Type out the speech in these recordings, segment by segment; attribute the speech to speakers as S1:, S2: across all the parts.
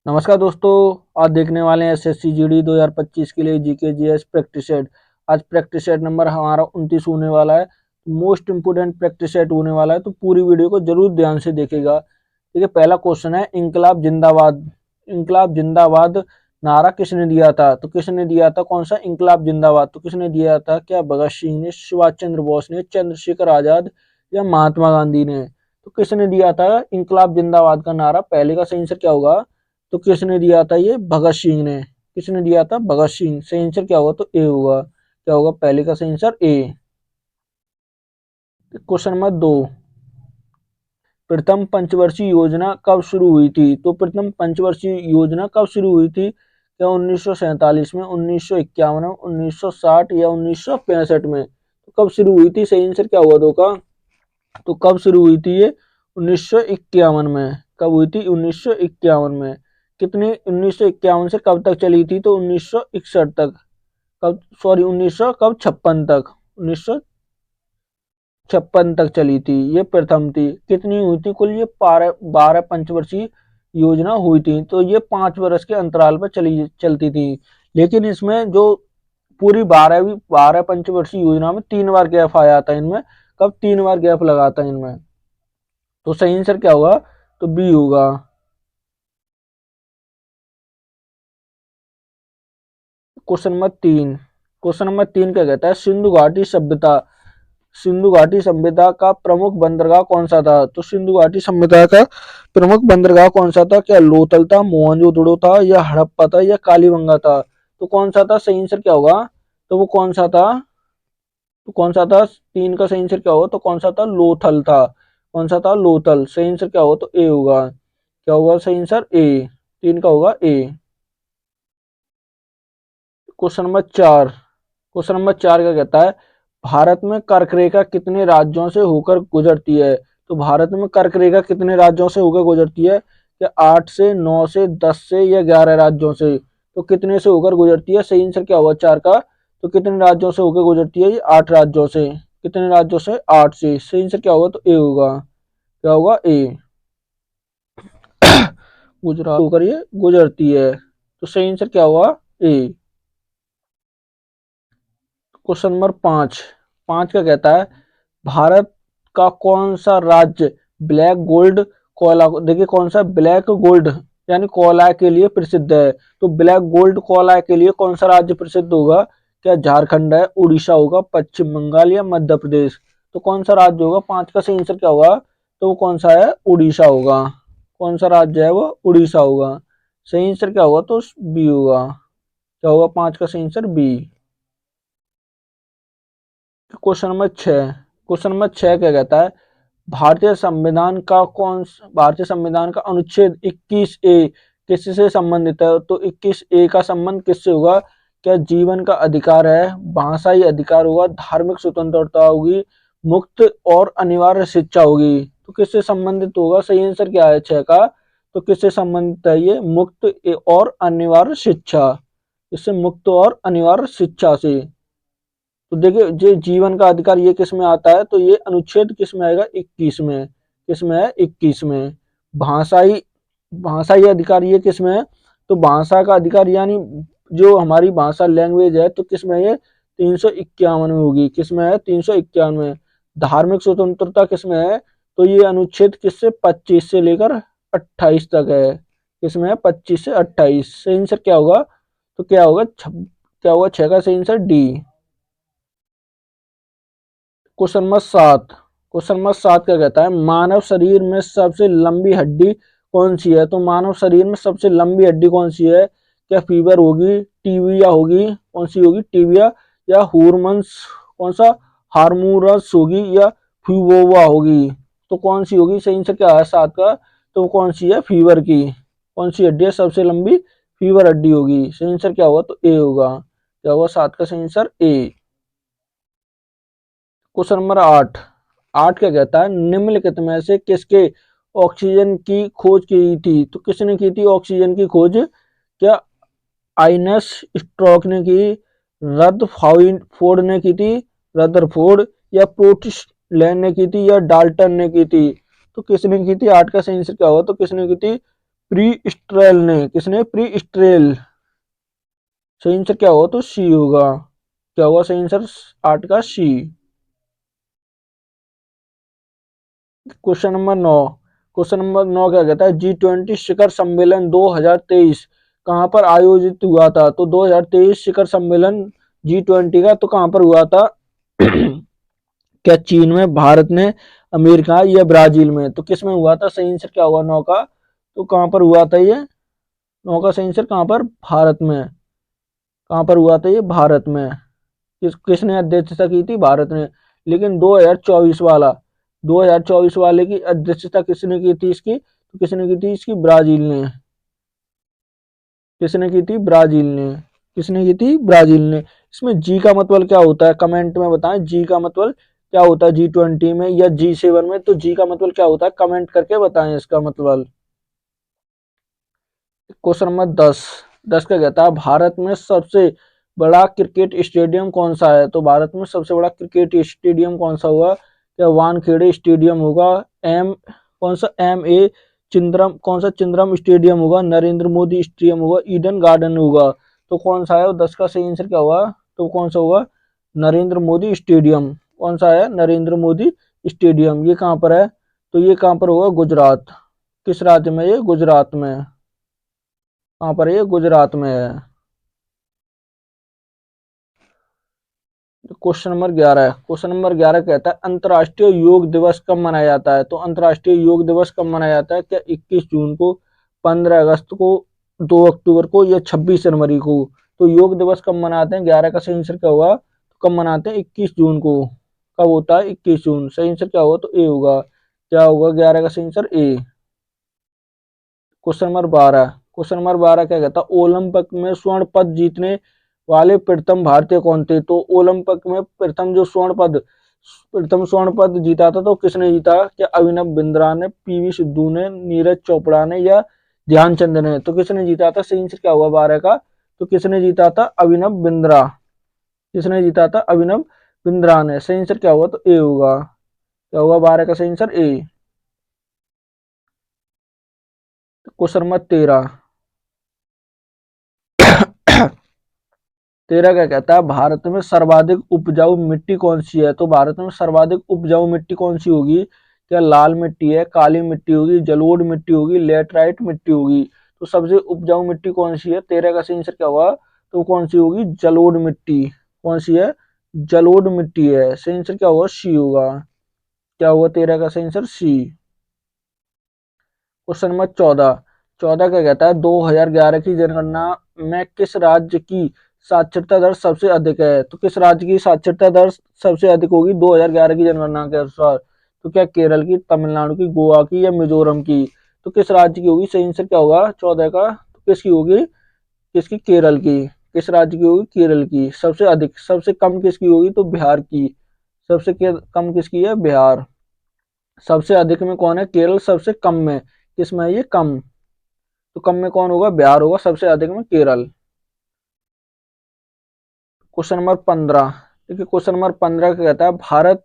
S1: नमस्कार दोस्तों। आज देखने वाले हैं एसएससी जीडी 2025 के लिए जीके जीएस प्रैक्टिस सेट। आज प्रैक्टिस सेट नंबर हमारा 29 होने वाला है। मोस्ट इंपोर्टेंट प्रैक्टिस सेट होने वाला है, तो पूरी वीडियो को जरूर ध्यान से देखेगा। देखिए, पहला क्वेश्चन है, इंकलाब जिंदाबाद। इंकलाब जिंदाबाद नारा किसने दिया था? तो किसने दिया था? कौन सा इंकलाब जिंदाबाद? तो किसने दिया था? क्या भगत सिंह ने, सुभाष चंद्र बोस ने, चंद्रशेखर आजाद या महात्मा गांधी ने? तो किसने दिया था इंकलाब जिंदाबाद का नारा? पहले का सही आंसर क्या होगा? तो किसने दिया था? ये भगत सिंह ने। किसने दिया था? भगत सिंह। सही आंसर क्या होगा? तो ए होगा। क्या होगा? पहले का सही आंसर ए। क्वेश्चन नंबर 2, प्रथम पंचवर्षीय योजना कब शुरू हुई थी? तो प्रथम पंचवर्षीय योजना कब शुरू हुई थी? क्या 1947 में, 1951 में, 1960 या 1965 में? तो कब शुरू हुई थी? सही आंसर क्या हुआ दो का? तो कब शुरू हुई थी ये? 1951 में। कब हुई थी? 1951 में। कितने? 1951 से कब तक चली थी? तो 1961 तक। कब? सॉरी, 1900 कब? 56 तक। 1956 तक चली थी। ये प्रथम थी। कितनी हुई थी कुल? ये 12 पंचवर्षीय योजना हुई थी। तो ये 5 वर्ष के अंतराल पर चलती थी। लेकिन इसमें जो पूरी 12 पंचवर्षीय योजना में 3 बार गैप आया था इनमें। कब? 3 बार गैप लगा था इनमें। तो सही आंसर क्या होगा? तो बी होगा। क्वेश्चन नंबर 3 क्या कहता है? सिंधु घाटी सभ्यता का प्रमुख बंदरगाह कौन सा था? तो सिंधु घाटी सभ्यता का प्रमुख बंदरगाह कौन सा था? क्या लोथल था, मोहनजोदड़ो था, या हड़प्पा था, या कालीबंगा था? तो कौन सा था? सही आंसर क्या होगा? तो वो कौन सा था? तो कौन सा था? 3 का सही आंसर क्या होगा? तो कौन सा था? लोथल था। कौन सा था? लोथल। सही आंसर क्या होगा? तो ए होगा। क्या होगा सही आंसर? ए। 3 का होगा ए। क्वेश्चन नंबर 4 क्या कहता है? भारत में कर्क रेखा कितने राज्यों से होकर गुजरती है? तो भारत में कर्क रेखा कितने राज्यों से होकर गुजरती है? क्या 8 से, 9 से, 10 से, या 11 राज्यों से? तो कितने से होकर गुजरती है? सही आंसर क्या होगा 4 का? तो कितने राज्यों से होकर गुजरती है? ये 8 राज्यों से। कितने राज्यों से? 8 से। सही आंसर क्या होगा? तो ए होगा। क्या होगा? ए। गुजरात होकर ये गुजरती है। तो सही आंसर क्या हुआ? ए। Question number 5। 5 का कहता है, भारत का कौन सा राज्य ब्लैक गोल्ड कोयला, देखिए कौन सा, ब्लैक गोल्ड यानी कोयला के लिए प्रसिद्ध है? तो ब्लैक गोल्ड कोयला के लिए कौन सा राज्य प्रसिद्ध होगा? क्या झारखंड है, उड़ीसा होगा, पश्चिम बंगाल, या मध्य प्रदेश? तो कौन सा राज्य होगा? 5 का सही आंसर क्या होगा? तो वो कौन सा है? उड़ीसा होगा। कौन सा राज्य है वो? उड़ीसा होगा। सही आंसर क्या होगा? तो बी होगा। क्या होगा 5 का सही आंसर? बी। क्वेश्चन नंबर 6 क्या कहता है? भारतीय संविधान का अनुच्छेद 21A किससे संबंधित है? तो 21A का संबंध किससे होगा? क्या जीवन का अधिकार है, भाषाई अधिकार होगा, धार्मिक स्वतंत्रता होगी, मुक्त और अनिवार्य शिक्षा होगी? तो किससे संबंधित होगा? सही आंसर क्या है 6 का? तो किससे संबंधित है ये? मुक्त और अनिवार्य शिक्षा। इससे मुक्त और अनिवार्य शिक्षा से। तो देखिए, ये जीवन का अधिकार ये किस में आता है? तो ये अनुच्छेद किस में आएगा? 21 में। किस में है? 21 में। भाषाई भाषाई अधिकार ये किस में है? तो भाषा का अधिकार यानी जो हमारी भाषा लैंग्वेज है, तो किस में है ये? 351 में होगी। किस में है? 351 में। धार्मिक स्वतंत्रता किस में है? तो ये अनुच्छेद किससे? 25 से लेकर 28 तक है। किस में है? 25 से 28। सही आंसर क्या होगा? तो क्या होगा? क्या होगा 6 का सही आंसर? डी। क्वेश्चन नंबर 7 क्या कहता है? मानव शरीर में सबसे लंबी हड्डी कौन सी है? तो मानव शरीर में सबसे लंबी हड्डी कौन सी है? क्या फीवर होगी, टीबिया होगी? कौन सी होगी? टीबिया, या हॉर्मन्स, कौन सा, हार्मोरस होगी, या फ्यूबोवा होगी? तो कौन सी होगी? सही आंसर क्या है 7 का? तो कौन सी है? फीवर की। कौन सी हड्डी है सबसे लंबी? फीवर हड्डी होगी। सही आंसर क्या होगा? तो ए होगा। क्या होगा 7 का सही आंसर? ए। Question number 8। 8 क्या कहता है? निम्नलिखित में से किसके ऑक्सीजन की खोज की थी? तो किसने की थी ऑक्सीजन की खोज? क्या आइनस स्ट्रोक ने की, रदरफोर्ड ने की थी, रदरफोर्ड, या प्रोटिस लैंड ने की थी, या डाल्टन ने की थी? तो किसने की थी? 8 का सही आंसर क्या होगा? तो किसने की थी? प्री स्ट्रेल ने, किसने, प्री स्ट्रेल। सही आंसर क्या होगा, तो सी होगा। क्या होगा सही आंसर 8 का C. Question number 9। Question number 9 क्या कहता है, G20 शिखर सम्मेलन 2023 कहाँ पर आयोजित हुआ था। तो 2023 शिखर सम्मेलन G20 का तो कहाँ पर हुआ था क्या चीन में, भारत में, अमेरिका या ब्राजील में। तो किस में हुआ था, सही आंसर क्या हुआ 9 का, तो कहाँ पर हुआ था ये, 9 का सही आंसर कहाँ पर, भारत में। कहाँ पर हुआ था ये, भारत में। किसने अध्यक्षता की थी, भारत ने। लेकिन 2024 वाला, 2024 वाले की अध्यक्षता किसने की थी इसकी, तो किसने की थी इसकी, ब्राजील ने। किसने की थी, ब्राजील ने। किसने की थी, ब्राजील ने। इसमें जी का मतलब क्या होता है, कमेंट में बताएं, जी का मतलब क्या होता है G20 में या G7 में। तो जी का मतलब क्या होता है, कमेंट करके बताएं इसका मतलब। Question number 10। 10 का कहता है, भारत में सबसे बड़ा क्रिकेट स्टेडियम कौन सा है। तो भारत में सबसे बड़ा क्रिकेट स्टेडियम कौन सा होगा, क्या वानखेड़े स्टेडियम होगा, एम कौन सा, एम ए चिंद्रम, कौन सा चिंद्रम स्टेडियम होगा, नरेंद्र मोदी स्टेडियम होगा, ईडन गार्डन होगा। तो कौन सा है, वो 10 का सही आंसर क्या होगा, तो कौन सा होगा, नरेंद्र मोदी स्टेडियम। कौन सा है, नरेंद्र मोदी स्टेडियम। ये कहाँ पर है, तो ये कहाँ पर होगा, गुजरात। किस राज्य में, ये गुजरात में। कहाँ पर है, ये गुजरात में है। क्वेश्चन नंबर 11 है। क्वेश्चन नंबर 11 कहता है, अंतर्राष्ट्रीय योग दिवस कब मनाया जाता है। तो अंतर्राष्ट्रीय योग दिवस कब मनाया जाता है, क्या 21 जून को, 15 अगस्त को, 2 अक्टूबर को या 26 जनवरी को। तो योग दिवस कब मनाते हैं, 11 का सही आंसर क्या होगा, तो कब मनाते हैं, 21 जून को। कब होता है, 21 जून। सही आंसर क्या होगा, तो ए होगा। क्या होगा 11 का सही answer, A. Question number 12। Question number 12 क्या कहता है, ओलंपिक में स्वर्ण पद जीतने वाले प्रथम भारतीय कौन थे। तो ओलंपिक में प्रथम स्वर्ण पद जीता था, तो किसने जीता, क्या अभिनव बिंद्रा ने, पीवी सिंधु ने, नीरज चोपड़ा ने या ध्यानचंद ने। तो किसने जीता था, सही आंसर क्या हुआ 12 का, तो किसने जीता था, अभिनव बिंद्रा। किसने जीता था, अभिनव बिंद्रा ने। सही आंसर क्या हुआ, तो ए होगा। क्या होगा 12 का सही आंसर, ए। Question number 13। 13 क्या कहता है, भारत में सर्वाधिक उपजाऊ मिट्टी कौन सी है। तो भारत में सर्वाधिक उपजाऊ मिट्टी कौन सी होगी, क्या लाल मिट्टी है, काली मिट्टी होगी, जलोढ़ मिट्टी होगी, लेटराइट मिट्टी होगी। तो सबसे उपजाऊ मिट्टी कौन सी है, 13 का सही आंसर क्या होगा, तो कौन सी होगी, जलोढ़ मिट्टी। कौन सी है, जलोढ़ मिट्टी है। सही आंसर क्या होगा, सी होगा। क्या होगा 13 का सही आंसर, सी। Question number 14। 14 क्या कहता है, 2011 की जनगणना में किस राज्य की साक्षरता दर सबसे अधिक है। तो किस राज्य की साक्षरता दर सबसे अधिक होगी 2011 की जनगणना के अनुसार। तो क्या केरल की, तमिलनाडु की, गोवा की या मिजोरम की। तो किस राज्य की होगी, सही आंसर क्या होगा 14 का, तो किसकी होगी, किसकी, केरल की। किस राज्य की होगी, केरल की। सबसे अधिक, सबसे कम किसकी होगी, तो बिहार की। कम किसकी है, बिहार। सबसे अधिक में कौन है, केरल। सबसे कम में किस में है, ये कम। तो कम में कौन होगा, बिहार होगा। सबसे अधिक में केरल। Question number 15। देखिए क्वेश्चन नंबर 15 क्या कहता है, भारत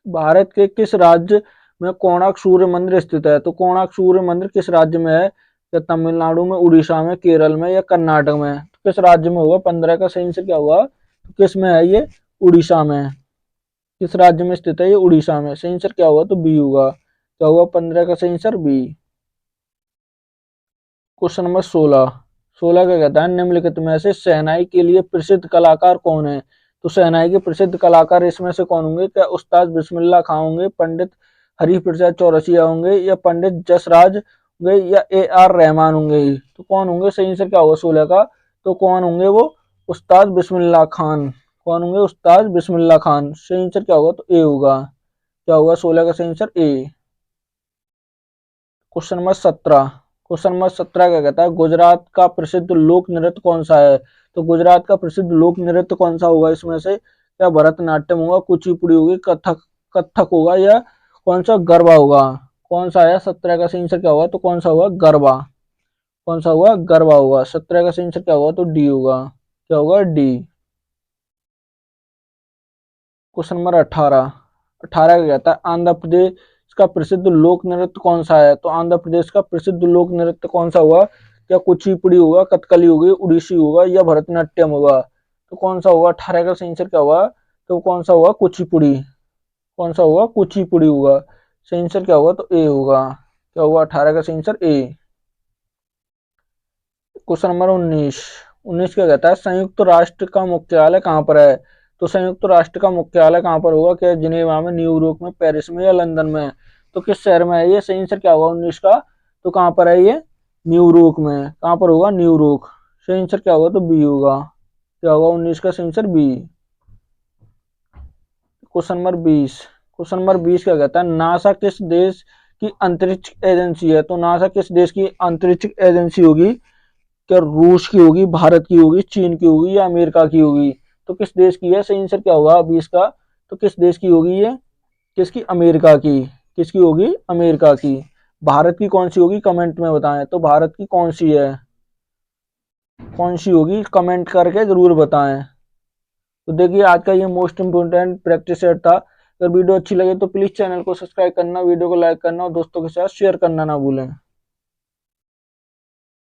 S1: भारत के किस राज्य में कोणार्क सूर्य मंदिर स्थित है। तो कोणार्क सूर्य मंदिर किस राज्य में है, या तमिलनाडु में, उड़ीसा में, केरल में या कर्नाटक में। तो किस राज्य में होगा, 15 का सही आंसर क्या होगा, तो किस में है ये, उड़ीसा में। किस राज्य में स्थित है, ये उड़ीसा में। सही आंसर क्या होगा, तो बी होगा। क्या होगा 15 का सही आंसर, बी। Question number 16। 16 क्या कहता है, निम्नलिखित में से शहनाई के लिए प्रसिद्ध कलाकार कौन है। तो शहनाई के प्रसिद्ध कलाकार इसमें से कौन होंगे, क्या उस्ताद बिस्मिल्लाह खां होंगे, पंडित हरि प्रसाद चौरसिया होंगे या पंडित जसराज होंगे या A R रहमान होंगे। तो कौन होंगे, सही आंसर क्या होगा 16 का, तो कौन होंगे वो, उस्ताद बिस्मिल्लाह खान। कौन होंगे, उस्ताद बिस्मिल्लाह खान। सही आंसर क्या होगा, तो ए होगा। क्या होगा 16 का सही answer, A. Question number 17। Question number 17 क्या कहता है, गुजरात का प्रसिद्ध लोक नृत्य कौन सा है। तो गुजरात का प्रसिद्ध लोक नृत्य कौन सा होगा इसमें से, क्या भरतनाट्यम होगा, कुचिपुड़ी होगी, कथक कथक होगा या कौन सा, गरबा होगा। कौन सा है 17 का सही आंसर क्या होगा, तो कौन सा होगा, गरबा। कौन सा होगा, गरबा होगा। 17 का सही आंसर क्या होगा, तो डी होगा। क्या होगा, डी। Question number 18। 18 क्या कहता है, आंध्र प्रदेश का प्रसिद्ध लोक नृत्य कौन सा है? तो आंध्र प्रदेश का प्रसिद्ध लोक नृत्य कौन सा हुआ? क्या कुचिपुड़ी होगा, कथकली होगी, उड़ीसी होगा या भरतनाट्यम होगा? तो कौन सा होगा? 18 का सही आंसर क्या होगा? तो कौन सा होगा? कुचिपुड़ी। कौन सा होगा? कुचिपुड़ी होगा। सही आंसर क्या होगा? तो ए होगा। क्या होगा? 18 का सही आंसर ए। क्वेश्चन नंबर 19 क्या कहता है? संयुक्त राष्ट्र का मुख्यालय कहाँ पर है? तो संयुक्त राष्ट्र का मुख्यालय कहाँ पर होगा? क्या जिनेवा में, न्यूयॉर्क में, पेरिस में या लंदन में? तो किस शहर में है ये? सही आंसर क्या होगा 19 का? तो कहाँ पर है ये? न्यूयॉर्क में। कहाँ पर होगा? न्यूयॉर्क। सही आंसर क्या होगा? तो बी होगा। क्या होगा 19 का सही answer? B. Question number 20। Question number 20 क्या कहता है? नासा किस देश की अंतरिक्ष एजेंसी है? तो नासा किस देश की अंतरिक्ष एजेंसी होगी? क्या रूस की होगी, भारत की होगी, चीन की होगी या अमेरिका की होगी? तो किस देश की है? सही आंसर क्या होगा 20 का? तो किस देश की होगी ये? किसकी? अमेरिका की। किसकी होगी? अमेरिका की। भारत की कौन सी होगी? कमेंट में बताएं। तो भारत की कौन सी है? कौन सी होगी? कमेंट करके जरूर बताएं। तो देखिए आज का ये मोस्ट इंपोर्टेंट प्रैक्टिस सेट था। अगर वीडियो अच्छी लगे तो प्लीज चैनल को सब्सक्राइब करना, वीडियो को लाइक करना और दोस्तों के साथ शेयर करना ना भूलें।